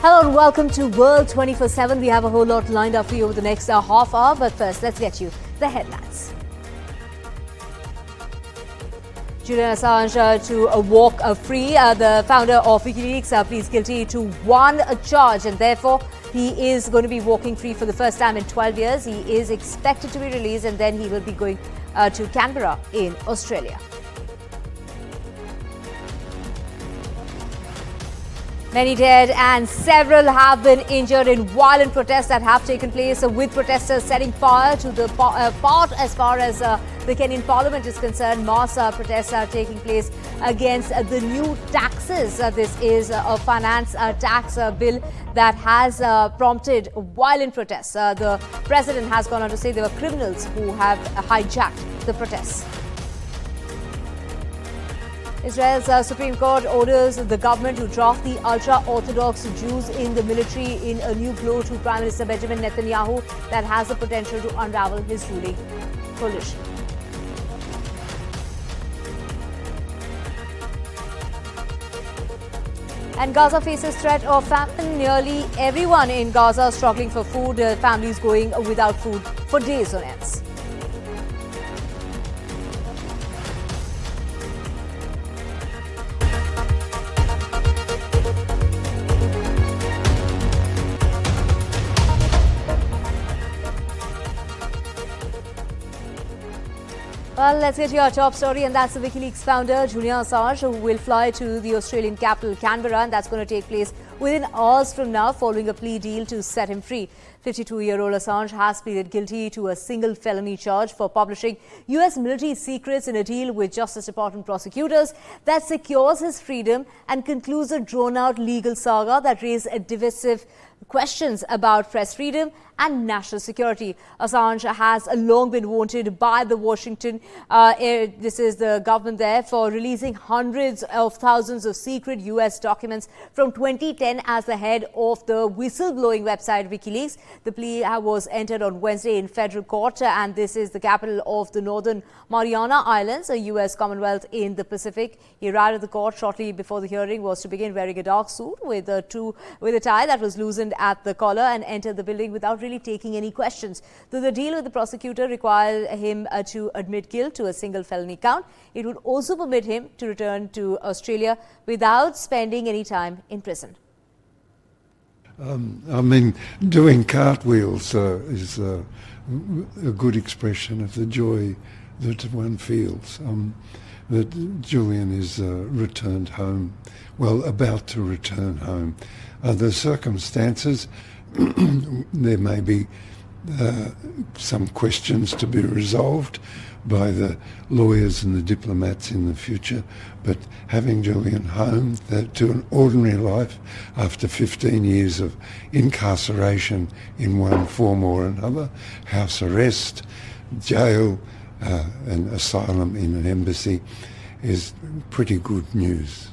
Hello and welcome to World 24/7. We have a whole lot lined up for you over the next half hour, but first let's get you the headlines. Julian Assange to walk free. The founder of WikiLeaks pleads guilty to one charge and therefore he is going to be walking free for the first time in 12 years. He is expected to be released and then he will be going to Canberra in Australia. Many dead and several have been injured in violent protests that have taken place, with protesters setting fire to the part as far as the Kenyan parliament is concerned. Mass protests are taking place against the new taxes. This is a finance tax bill that has prompted violent protests. The president has gone on to say there were criminals who have hijacked the protests. Israel's Supreme Court orders the government to draft the ultra-Orthodox Jews in the military in a new blow to Prime Minister Benjamin Netanyahu that has the potential to unravel his ruling coalition. And Gaza faces threat of famine. Nearly everyone in Gaza is struggling for food. Families going without food for days on end. Well, let's get to our top story, and that's the WikiLeaks founder, Julian Assange, who will fly to the Australian capital, Canberra, and that's going to take place within hours from now, following a plea deal to set him free. 52-year-old Assange has pleaded guilty to a single felony charge for publishing US military secrets in a deal with Justice Department prosecutors that secures his freedom and concludes a drawn-out legal saga that raised divisive questions about press freedom and national security. Assange has long been wanted by the Washington, this is the government there, for releasing hundreds of thousands of secret US documents from 2010 as the head of the whistleblowing website WikiLeaks. The plea was entered on Wednesday in federal court, and this is the capital of the Northern Mariana Islands, a US Commonwealth in the Pacific. He arrived at the court shortly before the hearing was to begin, wearing a dark suit with a tie that was loosened at the collar, and entered the building without really taking any questions. Though the deal with the prosecutor required him to admit guilt to a single felony count, it would also permit him to return to Australia without spending any time in prison. Doing cartwheels is a good expression of the joy that one feels. That Julian is returned home, about to return home. The circumstances, there may be some questions to be resolved by the lawyers and the diplomats in the future, but having Julian home to an ordinary life after 15 years of incarceration in one form or another, house arrest, jail, and asylum in an embassy, is pretty good news.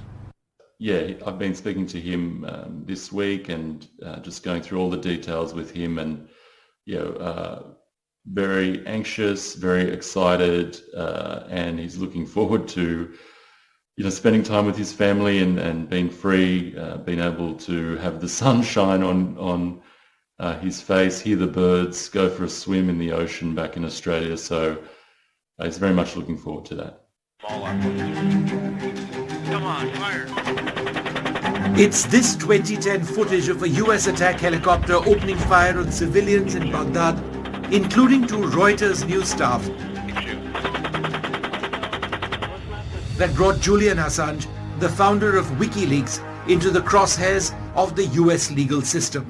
Yeah, I've been speaking to him this week and just going through all the details with him, and very anxious, very excited, and he's looking forward to spending time with his family and being free, being able to have the sunshine on his face, hear the birds, go for a swim in the ocean back in Australia. So he's very much looking forward to that. Come on, fire. It's this 2010 footage of a US attack helicopter opening fire on civilians in Baghdad, including two Reuters news staff, that brought Julian Assange, the founder of WikiLeaks, into the crosshairs of the US legal system.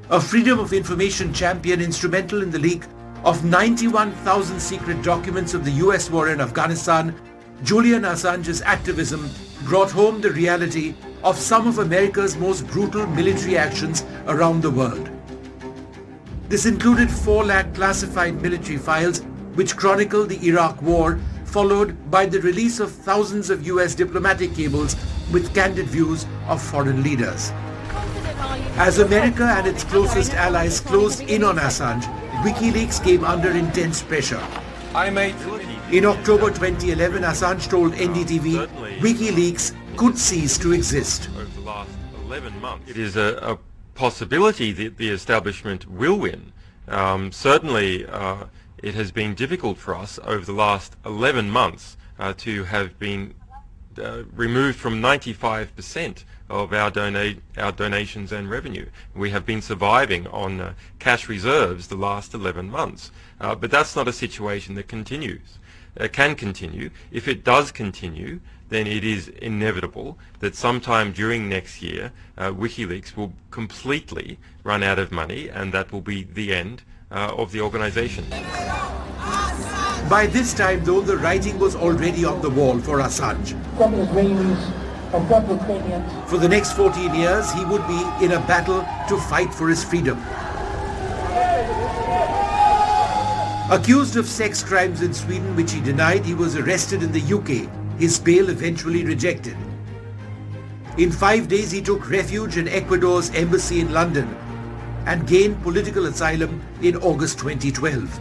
A freedom of information champion instrumental in the leak of 91,000 secret documents of the US war in Afghanistan, Julian Assange's activism brought home the reality of some of America's most brutal military actions around the world. This included 4 lakh classified military files which chronicle the Iraq War, followed by the release of thousands of US diplomatic cables with candid views of foreign leaders. As America and its closest allies closed in on Assange, WikiLeaks came under intense pressure. In October 2011, Assange told NDTV WikiLeaks could cease to exist. 11 months. It is a possibility that the establishment will win. Certainly, it has been difficult for us over the last 11 months to have been removed from 95% of our donations and revenue. We have been surviving on cash reserves the last 11 months. But that's not a situation that can continue. If it does continue, then it is inevitable that sometime during next year, WikiLeaks will completely run out of money, and that will be the end of the organization. By this time, though, the writing was already on the wall for Assange. For the next 14 years, he would be in a battle to fight for his freedom. Accused of sex crimes in Sweden, which he denied, he was arrested in the UK. His bail eventually rejected. In 5 days, he took refuge in Ecuador's embassy in London and gained political asylum in August 2012.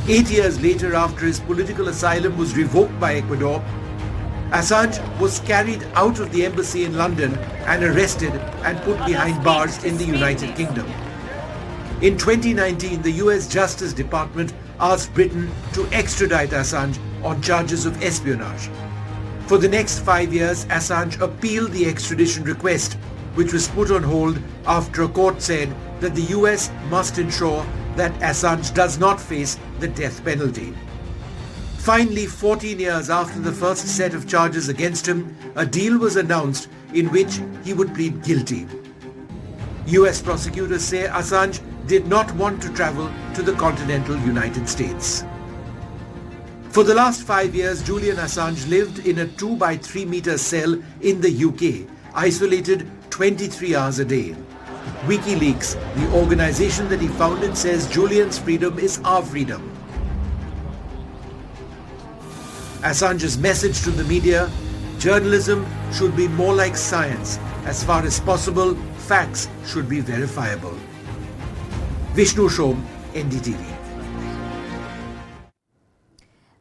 8 years later, after his political asylum was revoked by Ecuador, Assange was carried out of the embassy in London and arrested and put behind bars in the United Kingdom. In 2019, the US Justice Department asked Britain to extradite Assange on charges of espionage. For the next 5 years, Assange appealed the extradition request, which was put on hold after a court said that the US must ensure that Assange does not face the death penalty. Finally, 14 years after the first set of charges against him, a deal was announced in which he would plead guilty. US prosecutors say Assange did not want to travel to the continental United States. For the last 5 years, Julian Assange lived in a 2 by 3 meter cell in the UK, isolated 23 hours a day. WikiLeaks, the organization that he founded, says Julian's freedom is our freedom. Assange's message to the media: journalism should be more like science. As far as possible, facts should be verifiable. Vishnu Shom, NDTV.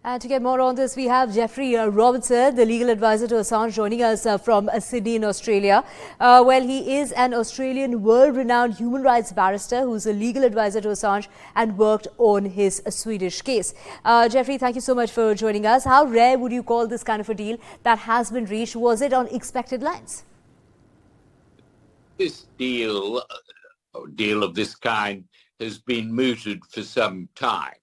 And to get more on this, we have Jeffrey Robertson, the legal advisor to Assange, joining us from Sydney in Australia. Well, he is an Australian world-renowned human rights barrister who's a legal advisor to Assange and worked on his Swedish case. Jeffrey, thank you so much for joining us. How rare would you call this kind of a deal that has been reached? Was it on expected lines? This deal of this kind has been mooted for some time.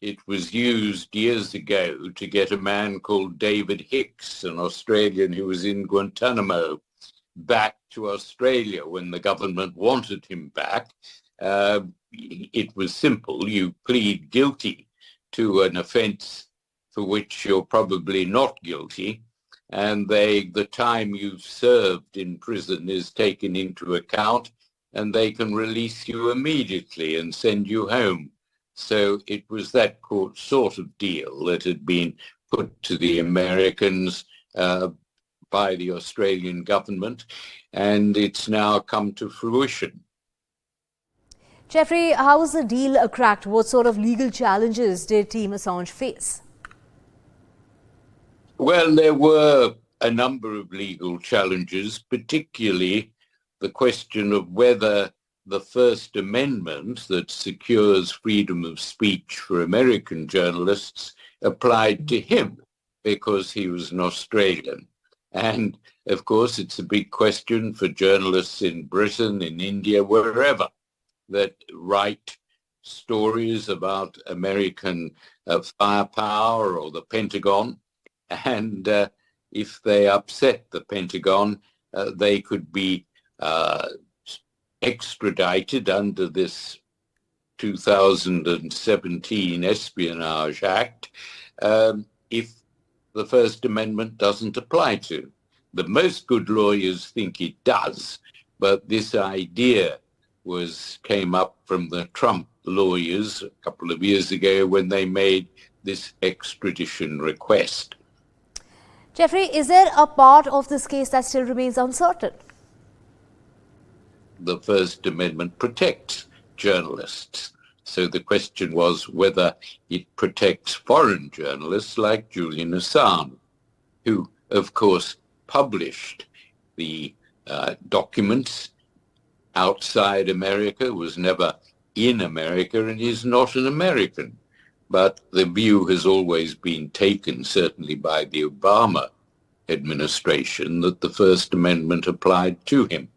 It was used years ago to get a man called David Hicks, an Australian who was in Guantanamo, back to Australia when the government wanted him back. It was simple. You plead guilty to an offence for which you're probably not guilty, and the time you've served in prison is taken into account, and they can release you immediately and send you home. So it was that sort of deal that had been put to the Americans by the Australian government, and it's now come to fruition. Jeffrey, how was the deal cracked? What sort of legal challenges did Team Assange face? Well, there were a number of legal challenges, particularly the question of whether the First Amendment that secures freedom of speech for American journalists applied to him because he was an Australian. And of course, it's a big question for journalists in Britain, in India, wherever, that write stories about American firepower or the Pentagon. And if they upset the Pentagon, they could be extradited under this 2017 Espionage Act if the First Amendment doesn't apply to. The most good lawyers think it does, but this idea came up from the Trump lawyers a couple of years ago when they made this extradition request. Jeffrey, is there a part of this case that still remains uncertain? The First Amendment protects journalists. So the question was whether it protects foreign journalists like Julian Assange, who, of course, published the documents outside America, was never in America, and is not an American. But the view has always been taken, certainly by the Obama administration, that the First Amendment applied to him.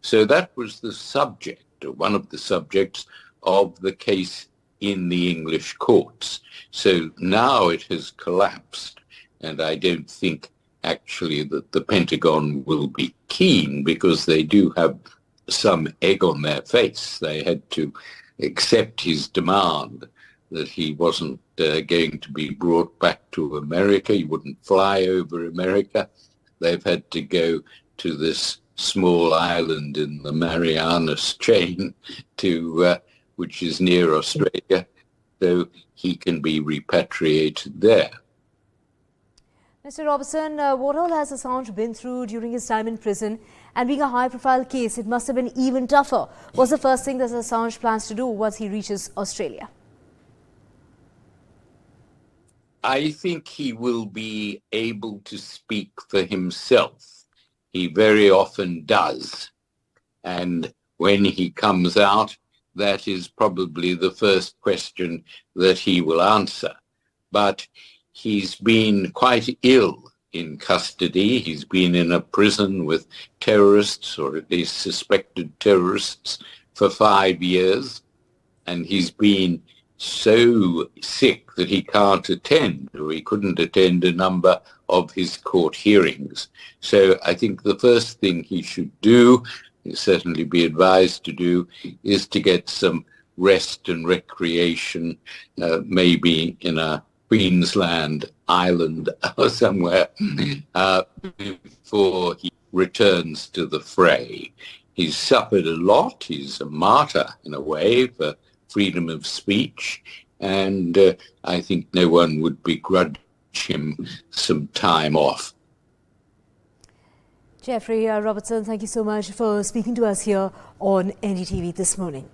So that was the subject, or one of the subjects of the case in the English courts. So now it has collapsed, and I don't think actually that the Pentagon will be keen, because they do have some egg on their face. They had to accept his demand that he wasn't going to be brought back to America. He wouldn't fly over America. They've had to go to this small island in the Marianas chain, which is near Australia, so he can be repatriated there. Mr. Robertson, what all has Assange been through during his time in prison? And being a high-profile case, it must have been even tougher. What's the first thing that Assange plans to do once he reaches Australia? I think he will be able to speak for himself. He very often does. And when he comes out, that is probably the first question that he will answer. But he's been quite ill in custody. He's been in a prison with terrorists, or at least suspected terrorists, for 5 years. And he's been so sick that he can't attend, or he couldn't attend a number of his court hearings. So I think the first thing he should do, certainly be advised to do, is to get some rest and recreation, maybe in a Queensland island or somewhere, before he returns to the fray. He's suffered a lot. He's a martyr in a way for freedom of speech, and I think no one would begrudge him some time off. Jeffrey Robertson, thank you so much for speaking to us here on NDTV this morning.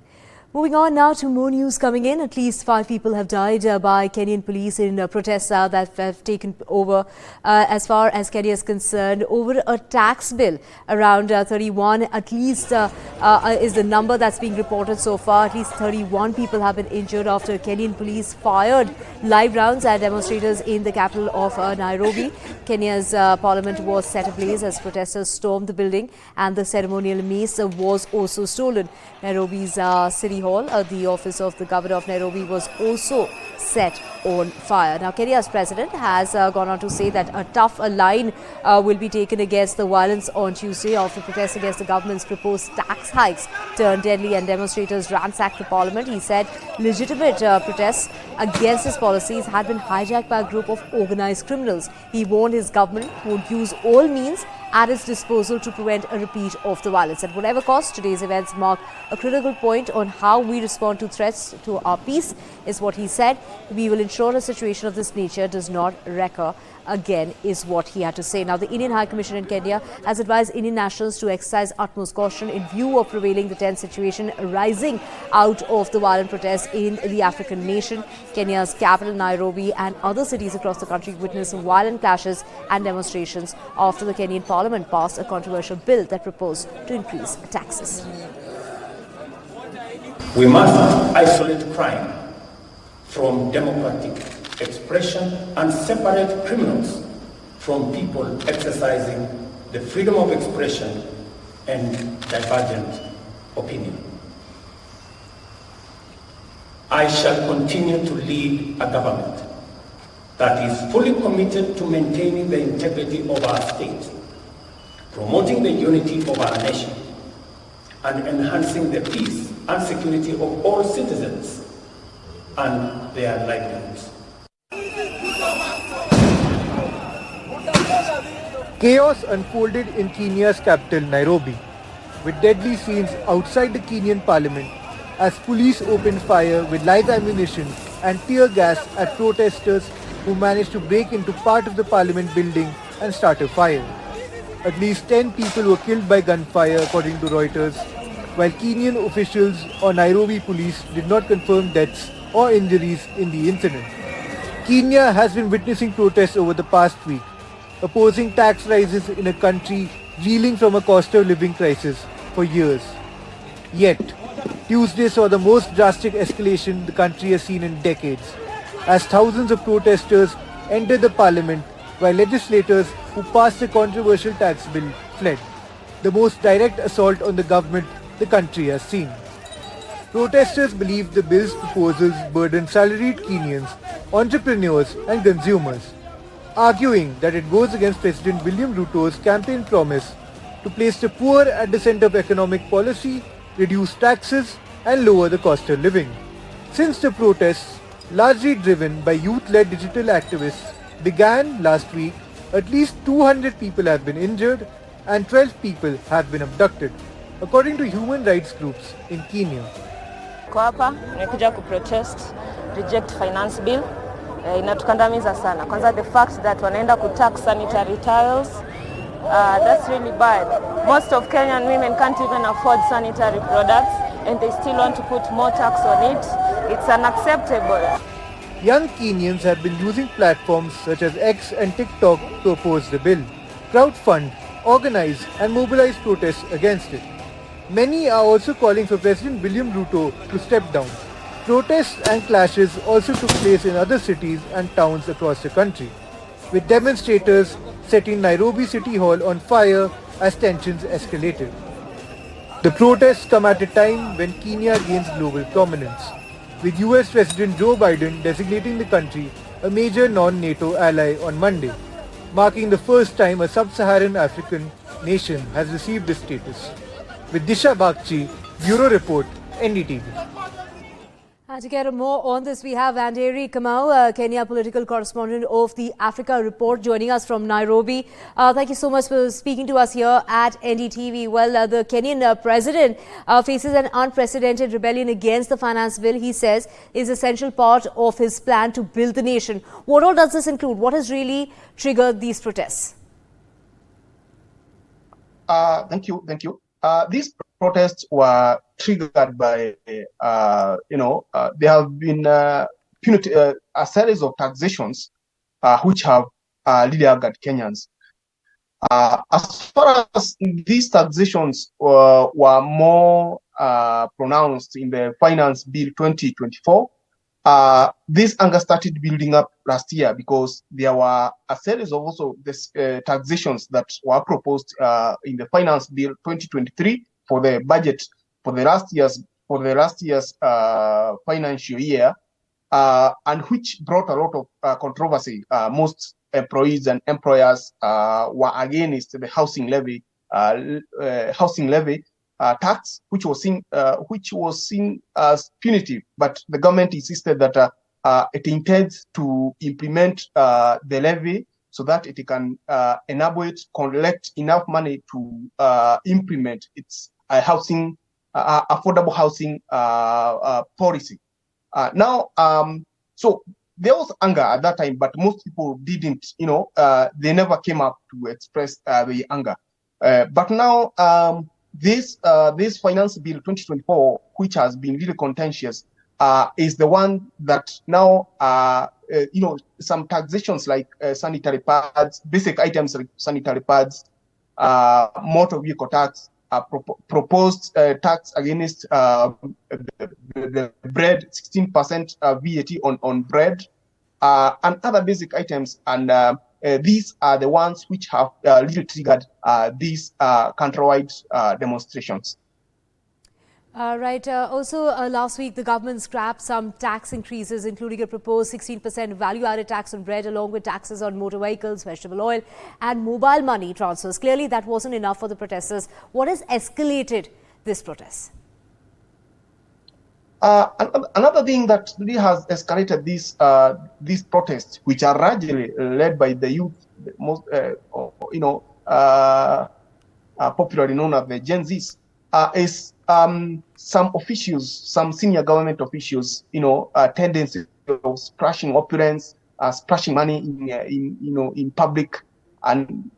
Moving on now to more news coming in. At least 5 people have died by Kenyan police in protests that have taken over, as far as Kenya is concerned, over a tax bill. Around 31, at least, is the number that's being reported so far. At least 31 people have been injured after Kenyan police fired live rounds at demonstrators in the capital of Nairobi. Kenya's parliament was set ablaze as protesters stormed the building, and the ceremonial mace was also stolen. Nairobi's City Hall, the office of the governor of Nairobi, was also set on fire. Now, Kenya's president has gone on to say that a tough line will be taken against the violence on Tuesday after protests against the government's proposed tax hikes turned deadly and demonstrators ransacked the parliament. He said legitimate protests against his policies had been hijacked by a group of organized criminals. He warned his government would use all means at its disposal to prevent a repeat of the violence. At whatever cost, today's events mark a critical point on how we respond to threats to our peace, is what he said. We will ensure a situation of this nature does not recur again, is what he had to say. Now, the Indian High Commission in Kenya has advised Indian nationals to exercise utmost caution in view of prevailing the tense situation arising out of the violent protests in the African nation. Kenya's capital, Nairobi, and other cities across the country witnessed violent clashes and demonstrations after the Kenyan parliament passed a controversial bill that proposed to increase taxes. We must isolate crime from democratic expression and separate criminals from people exercising the freedom of expression and divergent opinion. I shall continue to lead a government that is fully committed to maintaining the integrity of our state, promoting the unity of our nation, and enhancing the peace and security of all citizens and their livelihoods. Chaos unfolded in Kenya's capital, Nairobi, with deadly scenes outside the Kenyan parliament as police opened fire with live ammunition and tear gas at protesters who managed to break into part of the parliament building and start a fire. At least 10 people were killed by gunfire, according to Reuters, while Kenyan officials or Nairobi police did not confirm deaths or injuries in the incident. Kenya has been witnessing protests over the past week, opposing tax rises in a country reeling from a cost of living crisis for years. Yet, Tuesday saw the most drastic escalation the country has seen in decades, as thousands of protesters entered the parliament while legislators who passed the controversial tax bill fled, the most direct assault on the government the country has seen. Protesters believe the bill's proposals burden salaried Kenyans, entrepreneurs and consumers, arguing that it goes against President William Ruto's campaign promise to place the poor at the center of economic policy, reduce taxes and lower the cost of living. Since the protests, largely driven by youth-led digital activists, began last week, at least 200 people have been injured and 12 people have been abducted, according to human rights groups in Kenya. Kwa hapa nimekuja kuprotest reject finance bill. Inatukandamiza sana. Kwanza the fact that wanaenda kutax sanitary towels, that's really bad. Most of Kenyan women can't even afford sanitary products and they still want to put more tax on it. It's unacceptable. Young Kenyans have been using platforms such as X and TikTok to oppose the bill, crowdfund, organize and mobilize protests against it. Many are also calling for President William Ruto to step down. Protests and clashes also took place in other cities and towns across the country, with demonstrators setting Nairobi City Hall on fire as tensions escalated. The protests come at a time when Kenya gains global prominence, with US President Joe Biden designating the country a major non-NATO ally on Monday, marking the first time a sub-Saharan African nation has received this status. With Disha Bagchi, Bureau Report, NDTV. To get more on this, we have Anderi Kamau, Kenya political correspondent of the Africa Report, joining us from Nairobi. Thank you so much for speaking to us here at NDTV. Well, the Kenyan president faces an unprecedented rebellion against the finance bill. He says is essential part of his plan to build the nation. What all does this include? What has really triggered these protests? Thank you. These protests were triggered by, there have been a series of taxations which have really angered Kenyans. As far as these taxations were more pronounced in the Finance Bill 2024, this anger started building up last year because there were a series of also taxations that were proposed in the Finance Bill 2023 for the budget for the last year's financial year, and which brought a lot of controversy. Most employees and employers were against the housing levy tax, which was seen as punitive, but the government insisted that it intends to implement the levy so that it can enable it collect enough money to implement its affordable housing policy. So there was anger at that time, but most people didn't. They never came up to express the anger. But now this Finance Bill 2024, which has been really contentious, is the one that now some taxations like sanitary pads, basic items like sanitary pads, motor vehicle tax, proposed tax against the bread, 16% VAT on bread, and other basic items. And these are the ones which have really triggered these countrywide demonstrations. Right. Also, last week, the government scrapped some tax increases, including a proposed 16% value-added tax on bread, along with taxes on motor vehicles, vegetable oil, and mobile money transfers. Clearly, that wasn't enough for the protesters. What has escalated this protest? Another thing that really has escalated these protests, which are largely led by the youth, most popularly known as the Gen Zs, is some officials, some senior government officials, tendency of splashing opulence, splashing money in public, and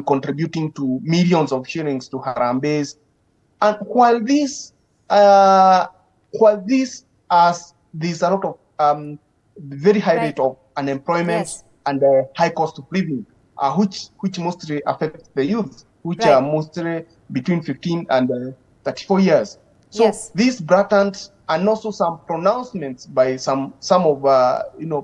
contributing to millions of shillings to Harambe's. And while there's a lot of very high rate of unemployment and high cost of living, which mostly affects the youth. which are mostly between 15 and 34 years. So these blatant and also some pronouncements by some of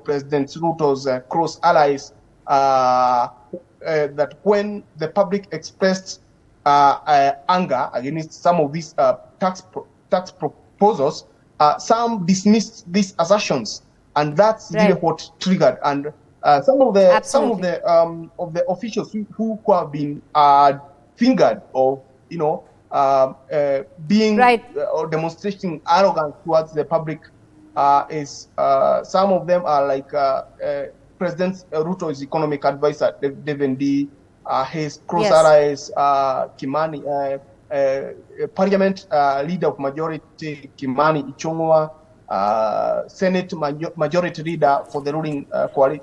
President Ruto's close allies that when the public expressed anger against some of these tax proposals, some dismissed these assertions, and that's really what triggered. And some of the officials who have been fingered of being or demonstrating arrogance towards the public is some of them are like President Ruto's economic advisor Devin D, his close allies Kimani, Parliament Leader of Majority Kimani Ichung'wa, Senate Majority Leader for the ruling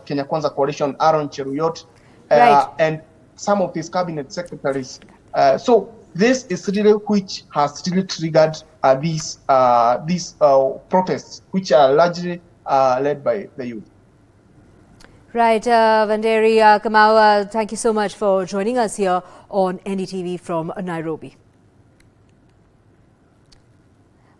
Kenya Kwanza Coalition Aaron Cheruyot, and some of his cabinet secretaries. So this is really which has really triggered these protests, which are largely led by the youth. Right, Vanderi Kamau, thank you so much for joining us here on NDTV from Nairobi.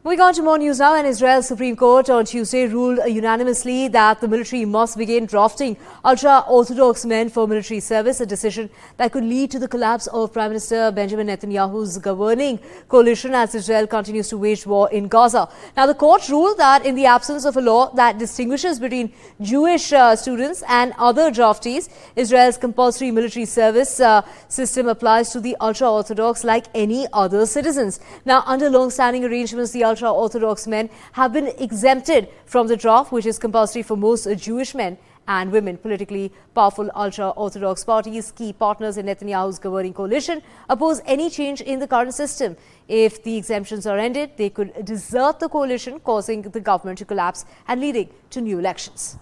Moving on to more news now, and Israel's Supreme Court on Tuesday ruled unanimously that the military must begin drafting ultra-Orthodox men for military service, a decision that could lead to the collapse of Prime Minister Benjamin Netanyahu's governing coalition as Israel continues to wage war in Gaza. Now, the court ruled that in the absence of a law that distinguishes between Jewish students and other draftees, Israel's compulsory military service system applies to the ultra-Orthodox like any other citizens. Now, under long-standing arrangements, the ultra-Orthodox men have been exempted from the draft, which is compulsory for most Jewish men and women. Politically powerful ultra-Orthodox parties, key partners in Netanyahu's governing coalition, oppose any change in the current system. If the exemptions are ended, they could desert the coalition, causing the government to collapse and leading to new elections.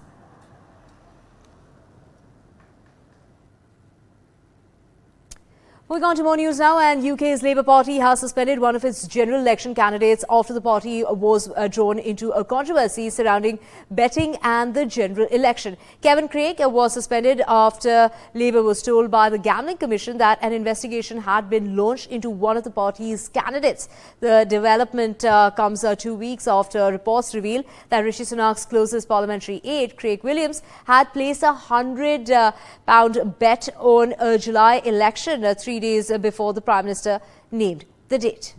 Moving on to more news now, and UK's Labour Party has suspended one of its general election candidates after the party was drawn into a controversy surrounding betting and the general election. Kevin Craig was suspended after Labour was told by the Gambling Commission that an investigation had been launched into one of the party's candidates. The development comes 2 weeks after reports reveal that Rishi Sunak's closest parliamentary aide, Craig Williams, had placed a £100 bet on a July election 3 days before the Prime Minister named the date.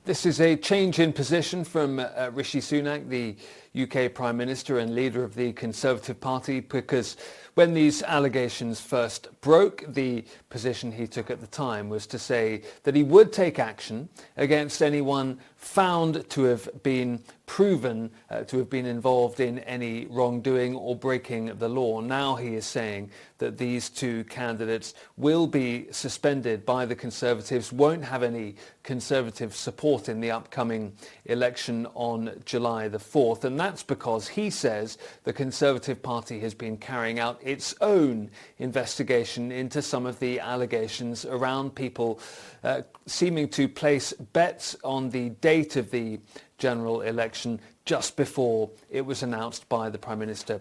This is a change in position from Rishi Sunak, the UK Prime Minister and leader of the Conservative Party, because when these allegations first broke, the position he took at the time was to say that he would take action against anyone found to have been proven to have been involved in any wrongdoing or breaking the law. Now he is saying that these two candidates will be suspended by the Conservatives, won't have any Conservative support in the upcoming election on July the 4th. And that's because he says the Conservative Party has been carrying out its own investigation into some of the allegations around people seeming to place bets on the date of the general election just before it was announced by the Prime Minister,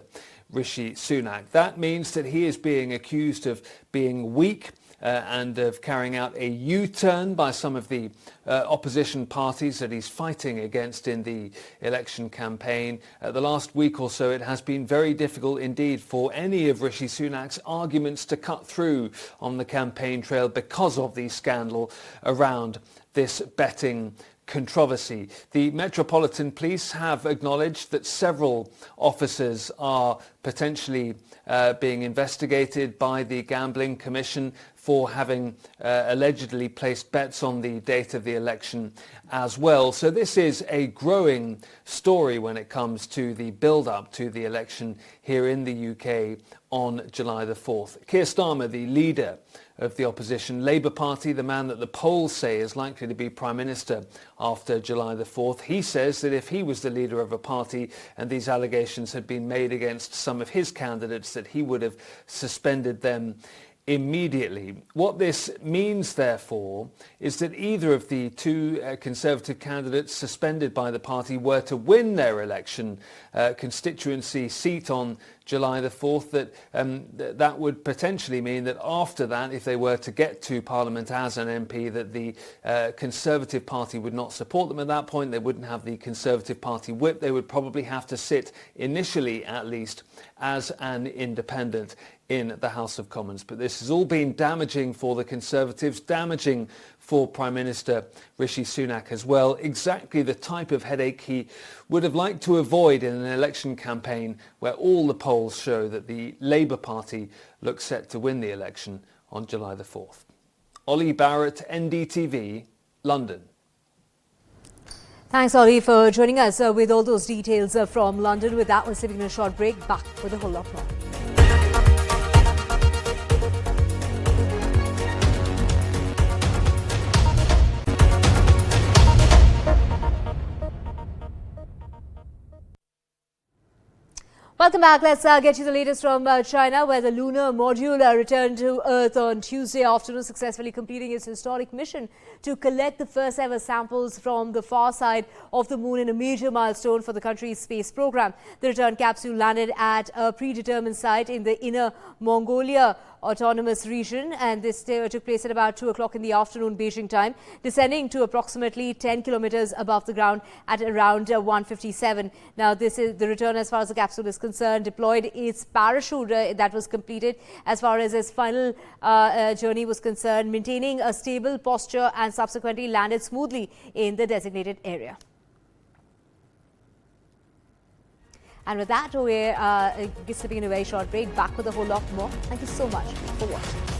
Rishi Sunak. That means that he is being accused of being weak and of carrying out a U-turn by some of the opposition parties that he's fighting against in the election campaign. The last week or so, it has been very difficult indeed for any of Rishi Sunak's arguments to cut through on the campaign trail because of the scandal around this betting controversy. The Metropolitan Police have acknowledged that several officers are potentially being investigated by the Gambling Commission for having allegedly placed bets on the date of the election as well. So this is a growing story when it comes to the build-up to the election here in the UK on July the 4th. Keir Starmer, the leader of the opposition Labour Party, the man that the polls say is likely to be Prime Minister after July the 4th, he says that if he was the leader of a party and these allegations had been made against some of his candidates, that he would have suspended them immediately. What this means, therefore, is that either of the two Conservative candidates suspended by the party were to win their election constituency seat on July the 4th, that would potentially mean that after that, if they were to get to Parliament as an MP, that the Conservative Party would not support them at that point. They wouldn't have the Conservative Party whip. They would probably have to sit, initially at least, as an independent in the House of Commons. But this has all been damaging for the Conservatives, damaging for Prime Minister Rishi Sunak as well. Exactly the type of headache he would have liked to avoid in an election campaign where all the polls show that the Labour Party looks set to win the election on July the 4th. Ollie Barrett, NDTV, London. Thanks, Ollie, for joining us with all those details from London. With that, we're sitting in a short break. Back with a whole lot more. Welcome back. Let's get you the latest from China, where the Lunar module returned to Earth on Tuesday afternoon, successfully completing its historic mission to collect the first ever samples from the far side of the moon in a major milestone for the country's space program. The return capsule landed at a predetermined site in the Inner Mongolia Autonomous Region, and this took place at about 2 o'clock in the afternoon Beijing time, descending to approximately 10 kilometers above the ground at around 1:57. Now, this is the return as far as the capsule is concerned, deployed its parachute that was completed as far as its final journey was concerned, maintaining a stable posture, and subsequently landed smoothly in the designated area. And with that, we're slipping in a very short break. Back with a whole lot more. Thank you so much for watching.